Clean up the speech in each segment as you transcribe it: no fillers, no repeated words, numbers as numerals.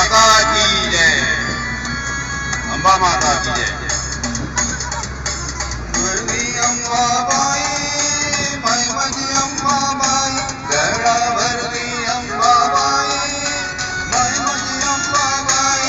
माता की जय, अंबा माता की जय। अंबाबाई माय माझी अंबाबाई, गडावरती अंबाबाई माय माझी अंबाबाई।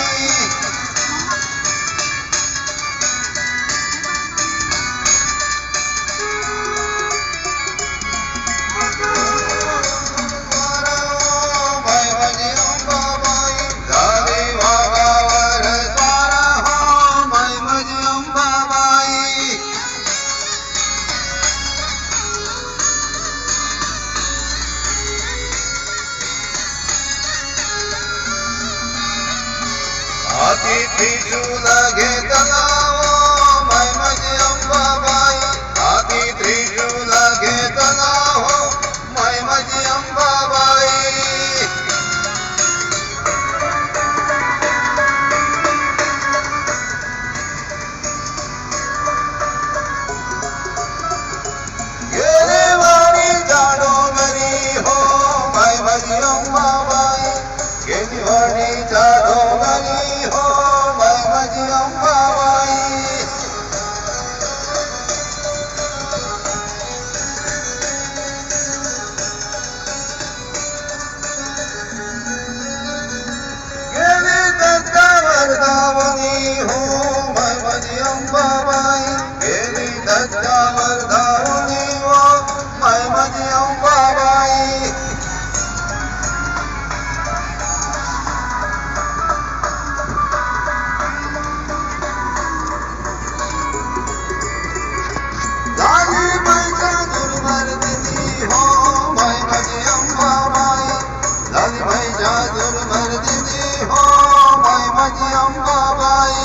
माय माझी अंबाबाई, झाले वाघावर स्वार हो माय माझी अंबाबाई। हाती त्रिशूल घेतला हो माय माझी अंबाबाई, हाती त्रिशूल घेतला हो माय माझी अंबाबाई। गेले वाणीच्या डोंगरी हो माय माझी अंबाबाई, गेली वाणीच्या डोंगरी हो माय माझी अंबाबाई। गेली दत्तावर धावली हो माय माझी अंबाबाई, गेली दत्तावर धावली हो माय माझी अंबाबाई। झाली मैच्या दुर्मर्दिनी हो माय माझी अंबाबाई, झाली मैच्या दुर्मर्दिनी हो माय माझी अंबाबाई।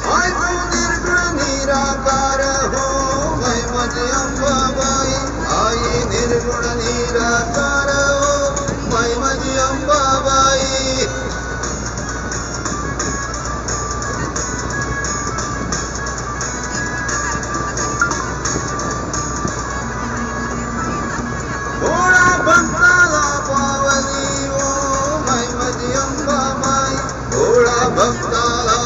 माय तू निर्गुण निराकार हो माय माझी अंबाबाई, आई निर्गुण निराकार हो माय माझी अंबाबाई। भोळा भक्ताला पावली हो माय माझी अंबाबाई, भोळा भक्ताला